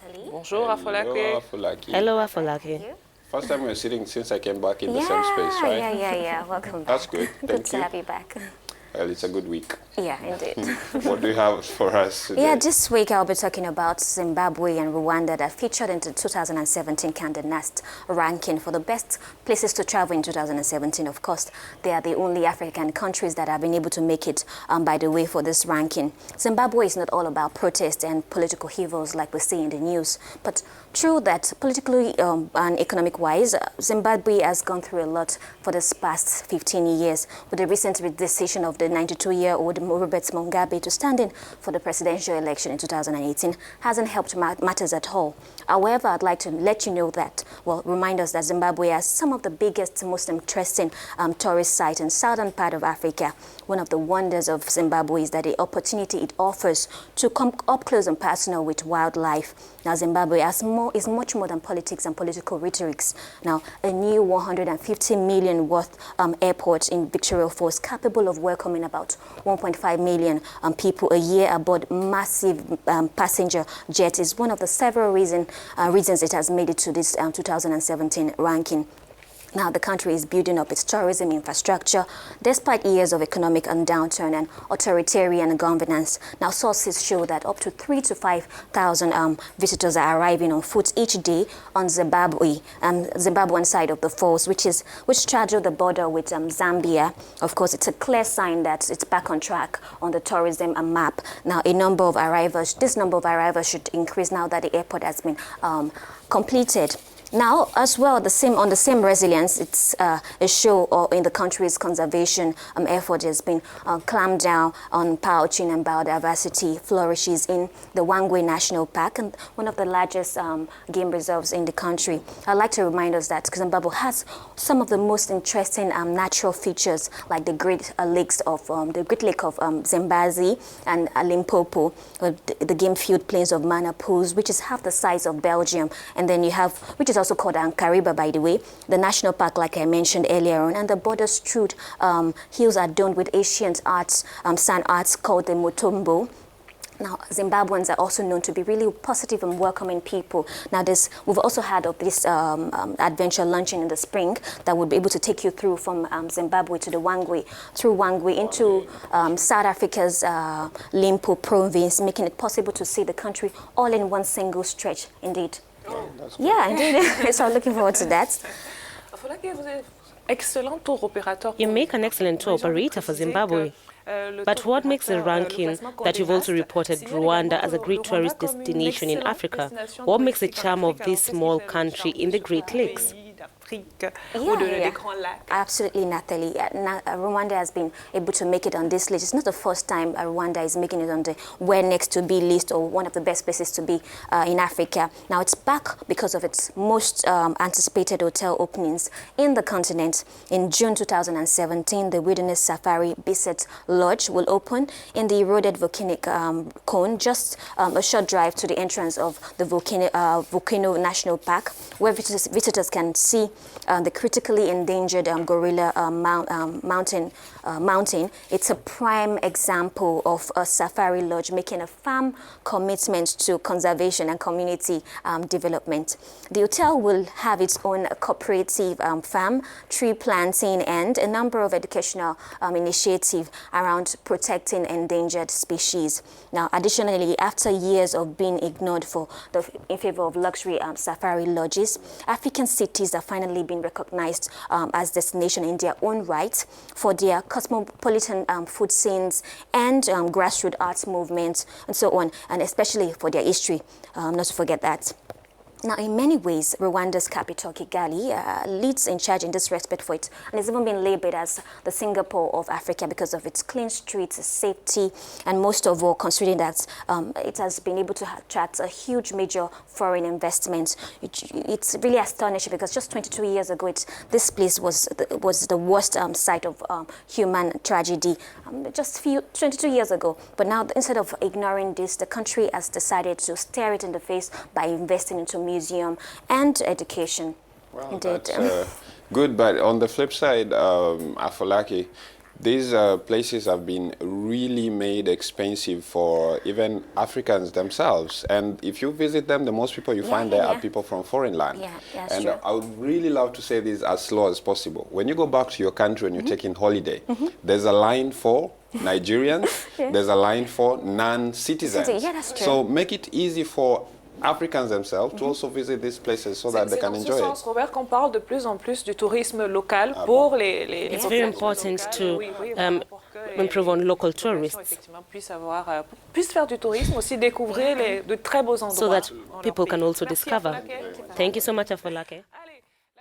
Natalie. Bonjour, Afolake. Hello, Afolake. First time we're sitting since I came back in the same space, right? Yeah. Welcome back. That's good. Thank Good to have you back. Well, it's a good week. Yeah, indeed. What do you have for us today? Yeah, this week I'll be talking about Zimbabwe and Rwanda that featured in the 2017 Condé Nast ranking for the best places to travel in 2017. Of course, they are the only African countries that have been able to make it, by the way, for this ranking. Zimbabwe is not all about protest and political upheavals like we see in the news, but true that politically and economic-wise, Zimbabwe has gone through a lot for this past 15 years with the recent decision of the 92-year-old Robert Mugabe to stand in for the presidential election in 2018 hasn't helped matters at all. However, I'd like to let you know that, remind us that Zimbabwe has some of the biggest, most interesting tourist sites in southern part of Africa. One of the wonders of Zimbabwe is that the opportunity it offers to come up close and personal with wildlife. Now, Zimbabwe is much more than politics and political rhetorics. Now, a new 150 million worth airport in Victoria Falls, capable of welcoming about 1.5 million people a year aboard massive passenger jet, is one of the several reasons it has made it to this 2017 ranking. Now, the country is building up its tourism infrastructure despite years of economic downturn and authoritarian governance. Now, sources show that up to 3,000 to 5,000 visitors are arriving on foot each day on Zimbabwean side of the falls, which straddle the border with Zambia. Of course, it's a clear sign that it's back on track on the tourism map. Now, this number of arrivals should increase now that the airport has been completed. Now, as well, on the same resilience, it's a show in the country's conservation effort has been clamped down on poaching and biodiversity flourishes in the Wangwe National Park, and one of the largest game reserves in the country. I'd like to remind us that Zimbabwe has some of the most interesting natural features, like the Great Lake of Zimbabwe and Limpopo, the game-filled plains of Manapus, which is half the size of Belgium, and then you have, which is also called Kariba, by the way, the national park, like I mentioned earlier on, and the border-strewed hills are adorned with ancient arts, sand arts called the Mutombo. Now, Zimbabweans are also known to be really positive and welcoming people. Now, we've also heard of this adventure launching in the spring that would be able to take you through from Zimbabwe to the through Wangwe into South Africa's Limpopo province, making it possible to see the country all in one single stretch, indeed. Oh, yeah, indeed. So I'm looking forward to that. You make an excellent tour operator for Zimbabwe. But what makes the ranking that you've also reported Rwanda as a great tourist destination in Africa? What makes the charm of this small country in the Great Lakes? Absolutely, Natalie. Rwanda has been able to make it on this list. It's not the first time Rwanda is making it on the where next to be list, or one of the best places to be in Africa. Now, it's back because of its most anticipated hotel openings in the continent. In June 2017, the Wilderness Safari Bisset Lodge will open in the eroded volcanic cone, just a short drive to the entrance of the Volcano National Park, where visitors can see the critically endangered gorilla mountain. It's a prime example of a safari lodge making a firm commitment to conservation and community development. The hotel will have its own cooperative farm, tree planting, and a number of educational initiatives around protecting endangered species. Now, additionally, after years of being ignored in favor of luxury safari lodges, African cities are finally being recognized as destination in their own right for their cosmopolitan food scenes and grassroots arts movements and so on, and especially for their history, not to forget that. Now, in many ways, Rwanda's capital, Kigali, leads in charge in this respect for it, and it's even been labeled as the Singapore of Africa because of its clean streets, safety, and most of all, considering that it has been able to attract a huge major foreign investment. It's really astonishing because just 22 years ago, this place was the worst site of human tragedy, just 22 years ago. But now, instead of ignoring this, the country has decided to stare it in the face by investing into museum and education. Well, that's good, but on the flip side, Afolaki, These places have been really made expensive for even Africans themselves. And if you visit them, the most people you find there are people from foreign land. Yeah, that's and true. I would really love to say this as slow as possible. When you go back to your country and you're taking holiday, there's a line for Nigerians, there's a line for non-citizens. Yeah, that's true. So make it easy for Africans themselves to also visit these places so that they can enjoy it. Robert, qu'on parle de plus en plus du tourisme local pour les It's very important to improve on local tourists puissent faire du tourisme, aussi découvrir de très beaux endroits. so that people can also discover. Thank you so much, Afolake.